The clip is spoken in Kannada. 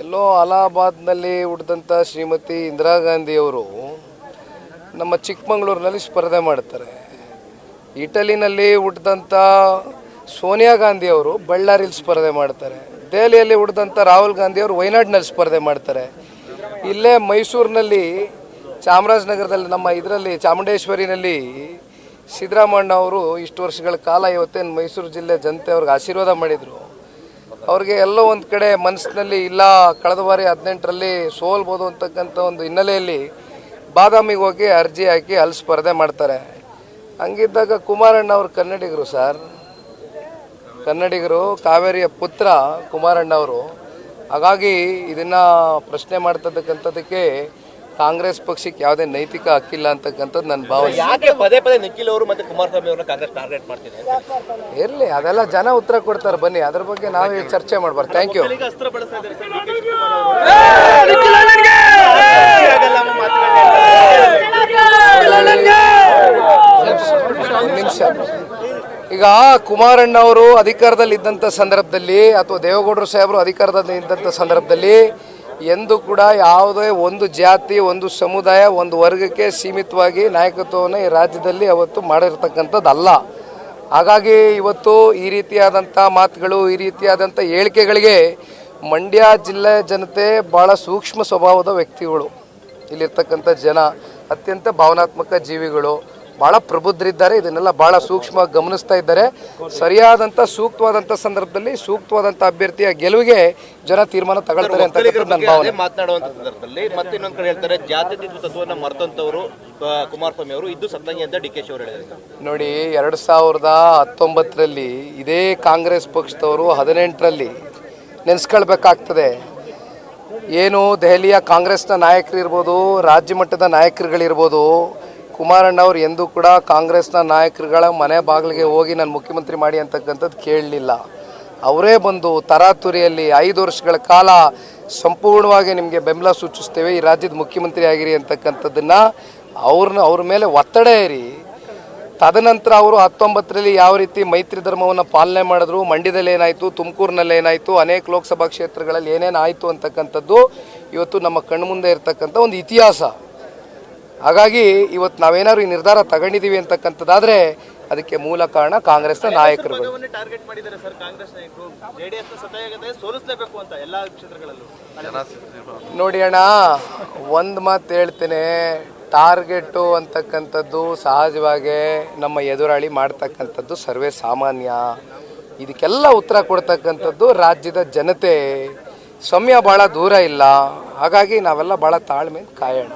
ಎಲ್ಲೋ ಅಲಹಾಬಾದ್ನಲ್ಲಿ ಹುಟ್ಟಿದಂಥ ಶ್ರೀಮತಿ ಇಂದಿರಾ ಗಾಂಧಿಯವರು ನಮ್ಮ ಚಿಕ್ಕಮಗಳೂರಿನಲ್ಲಿ ಸ್ಪರ್ಧೆ ಮಾಡ್ತಾರೆ. ಇಟಲಿನಲ್ಲಿ ಹುಟ್ಟಿದಂಥ ಸೋನಿಯಾ ಗಾಂಧಿಯವರು ಬಳ್ಳಾರಿಯಲ್ಲಿ ಸ್ಪರ್ಧೆ ಮಾಡ್ತಾರೆ. ದೆಹಲಿಯಲ್ಲಿ ಹುಟ್ಟಿದಂಥ ರಾಹುಲ್ ಗಾಂಧಿಯವರು ವಯನಾಡ್ನಲ್ಲಿ ಸ್ಪರ್ಧೆ ಮಾಡ್ತಾರೆ. ಇಲ್ಲೇ ಮೈಸೂರಿನಲ್ಲಿ ಚಾಮರಾಜನಗರದಲ್ಲಿ ನಮ್ಮ ಇದರಲ್ಲಿ ಚಾಮುಂಡೇಶ್ವರಿನಲ್ಲಿ ಸಿದ್ದರಾಮಣ್ಣ ಅವರು ಇಷ್ಟು ವರ್ಷಗಳ ಕಾಲ ಇವತ್ತೇನು ಮೈಸೂರು ಜಿಲ್ಲೆ ಜನತೆ ಅವ್ರಿಗೆ ಆಶೀರ್ವಾದ ಮಾಡಿದರು. ಅವ್ರಿಗೆ ಎಲ್ಲೋ ಒಂದು ಕಡೆ ಮನಸ್ಸಿನಲ್ಲಿ ಇಲ್ಲ ಕಳೆದ ಬಾರಿ 18ರಲ್ಲಿ ಸೋಲ್ಬೋದು ಅಂತಕ್ಕಂಥ ಒಂದು ಹಿನ್ನೆಲೆಯಲ್ಲಿ ಬಾದಾಮಿಗೆ ಹೋಗಿ ಅರ್ಜಿ ಹಾಕಿ ಅಲ್ಲಿ ಸ್ಪರ್ಧೆ ಮಾಡ್ತಾರೆ. ಹಂಗಿದ್ದಾಗ ಕುಮಾರಣ್ಣ ಅವರು ಕನ್ನಡಿಗರು ಸರ್, ಕನ್ನಡಿಗರು, ಕಾವೇರಿಯ ಪುತ್ರ ಕುಮಾರಣ್ಣ ಅವರು. ಹಾಗಾಗಿ ಇದನ್ನು ಪ್ರಶ್ನೆ ಮಾಡ್ತಕ್ಕಂಥದ್ದಕ್ಕೆ ಕಾಂಗ್ರೆಸ್ ಪಕ್ಷಕ್ಕೆ ಯಾವುದೇ ನೈತಿಕ ಹಕ್ಕಿಲ್ಲ ಅಂತಕ್ಕಂಥದ್ದು ನನ್ನ ಭಾವನೆ. ಯಾಕೆ ಪದೇ ಪದೇ ನಿಖಿಲ್ ಅವರು ಮತ್ತೆ ಕುಮಾರಸ್ವಾಮಿ ಅವರನ್ನ ಕಾಂಗ್ರೆಸ್ ಟಾರ್ಗೆಟ್ ಮಾಡ್ತಿದೆ? ಇರಲಿ, ಅದೆಲ್ಲ ಜನ ಉತ್ತರ ಕೊಡ್ತಾರೆ. ಬನ್ನಿ, ಅದ್ರ ಬಗ್ಗೆ ನಾವೇ ಚರ್ಚೆ ಮಾಡ್ಬಾರ್ದು. Thank you. ನಿಮಿಷ. ಈಗ ಕುಮಾರಣ್ಣ ಅವರು ಅಧಿಕಾರದಲ್ಲಿ ಇದ್ದಂಥ ಸಂದರ್ಭದಲ್ಲಿ ಅಥವಾ ದೇವೇಗೌಡರು ಸಾಹೇಬರು ಅಧಿಕಾರದಲ್ಲಿ ಇದ್ದಂಥ ಸಂದರ್ಭದಲ್ಲಿ ಎಂದು ಕೂಡ ಯಾವುದೇ ಒಂದು ಜಾತಿ, ಒಂದು ಸಮುದಾಯ, ಒಂದು ವರ್ಗಕ್ಕೆ ಸೀಮಿತವಾಗಿ ನಾಯಕತ್ವವನ್ನು ಈ ರಾಜ್ಯದಲ್ಲಿ ಅವತ್ತು ಮಾಡಿರ್ತಕ್ಕಂಥದ್ದಲ್ಲ. ಹಾಗಾಗಿ ಇವತ್ತು ಈ ರೀತಿಯಾದಂಥ ಮಾತುಗಳು, ಈ ರೀತಿಯಾದಂಥ ಹೇಳಿಕೆಗಳಿಗೆ ಮಂಡ್ಯ ಜಿಲ್ಲೆ ಜನತೆ ಭಾಳ ಸೂಕ್ಷ್ಮ ಸ್ವಭಾವದ ವ್ಯಕ್ತಿಗಳು. ಇಲ್ಲಿರ್ತಕ್ಕಂಥ ಜನ ಅತ್ಯಂತ ಭಾವನಾತ್ಮಕ ಜೀವಿಗಳು, ಭಾಳ ಪ್ರಬುದ್ಧರಿದ್ದಾರೆ. ಇದನ್ನೆಲ್ಲ ಭಾಳ ಸೂಕ್ಷ್ಮವಾಗಿ ಗಮನಿಸ್ತಾ ಇದ್ದಾರೆ. ಸರಿಯಾದಂಥ ಸೂಕ್ತವಾದಂಥ ಸಂದರ್ಭದಲ್ಲಿ ಸೂಕ್ತವಾದಂಥ ಅಭ್ಯರ್ಥಿಯ ಗೆಲುವಿಗೆ ಜನ ತೀರ್ಮಾನ ತಗೊಳ್ತಾರೆ ಅಂತ ನನ್ನ ಭಾವನೆ. ಮಾತನಾಡುವಂಥ ಸಂದರ್ಭದಲ್ಲಿ ಮತ್ತೆ ಇನ್ನೊಂದು ಕಡೆ ಹೇಳ್ತಾರೆ, ಜಾತ್ಯತೀತ ತತ್ವವನ್ನು ಮರೆತಂತವರು ಕುಮಾರಸ್ವಾಮಿ ಅವರು ಇದ್ದು ಸತ್ತಂಗೆ ಅಂತ ಡಿ ಕೆ ಶಿ ಅವರು ಹೇಳಿದ್ದಾರೆ. ನೋಡಿ, 2019ರಲ್ಲಿ ಇದೇ ಕಾಂಗ್ರೆಸ್ ಪಕ್ಷದವರು 18ರಲ್ಲಿ ನೆನೆಸ್ಕೊಳ್ಬೇಕಾಗ್ತದೆ. ಏನು ದೆಹಲಿಯ ಕಾಂಗ್ರೆಸ್ನ ನಾಯಕರಿರ್ಬೋದು, ರಾಜ್ಯ ಮಟ್ಟದ ನಾಯಕರುಗಳಿರ್ಬೋದು, ಕುಮಾರಣ್ಣ ಅವರು ಎಂದೂ ಕೂಡ ಕಾಂಗ್ರೆಸ್ನ ನಾಯಕರುಗಳ ಮನೆ ಬಾಗಿಲಿಗೆ ಹೋಗಿ ನಾನು ಮುಖ್ಯಮಂತ್ರಿ ಮಾಡಿ ಅಂತಕ್ಕಂಥದ್ದು ಕೇಳಲಿಲ್ಲ. ಅವರೇ ಬಂದು ತರಾತುರಿಯಲ್ಲಿ 5 ವರ್ಷಗಳ ಕಾಲ ಸಂಪೂರ್ಣವಾಗಿ ನಿಮಗೆ ಬೆಂಬಲ ಸೂಚಿಸ್ತೇವೆ, ಈ ರಾಜ್ಯದ ಮುಖ್ಯಮಂತ್ರಿ ಆಗಿರಿ ಅಂತಕ್ಕಂಥದ್ದನ್ನು ಅವ್ರ ಮೇಲೆ ಒತ್ತಡ ಏರಿ ತದನಂತರ ಅವರು 19ರಲ್ಲಿ ಯಾವ ರೀತಿ ಮೈತ್ರಿ ಧರ್ಮವನ್ನು ಪಾಲನೆ ಮಾಡಿದ್ರು, ಮಂಡ್ಯದಲ್ಲಿ ಏನಾಯಿತು, ತುಮಕೂರಿನಲ್ಲಿ ಏನಾಯಿತು, ಅನೇಕ ಲೋಕಸಭಾ ಕ್ಷೇತ್ರಗಳಲ್ಲಿ ಏನೇನು ಆಯಿತು ಅಂತಕ್ಕಂಥದ್ದು ಇವತ್ತು ನಮ್ಮ ಕಣ್ಮುಂದೆ ಇರತಕ್ಕಂಥ ಒಂದು ಇತಿಹಾಸ. ಹಾಗಾಗಿ ಇವತ್ತು ನಾವೇನಾದ್ರು ಈ ನಿರ್ಧಾರ ತಗೊಂಡಿದ್ದೀವಿ ಅಂತಕ್ಕಂಥದ್ದಾದರೆ ಅದಕ್ಕೆ ಮೂಲ ಕಾರಣ ಕಾಂಗ್ರೆಸ್ನ ನಾಯಕರುಗಳು. ನೋಡಿ ಅಣ್ಣ, ಒಂದು ಮಾತು ಹೇಳ್ತೇನೆ, ಟಾರ್ಗೆಟು ಅಂತಕ್ಕಂಥದ್ದು ಸಹಜವಾಗಿ ನಮ್ಮ ಎದುರಾಳಿ ಮಾಡ್ತಕ್ಕಂಥದ್ದು ಸರ್ವೇ ಸಾಮಾನ್ಯ. ಇದಕ್ಕೆಲ್ಲ ಉತ್ತರ ಕೊಡ್ತಕ್ಕಂಥದ್ದು ರಾಜ್ಯದ ಜನತೆ. ಸಮಯ ಭಾಳ ದೂರ ಇಲ್ಲ. ಹಾಗಾಗಿ ನಾವೆಲ್ಲ ಭಾಳ ತಾಳ್ಮೆಯಿಂದ ಕಾಯೋಣ.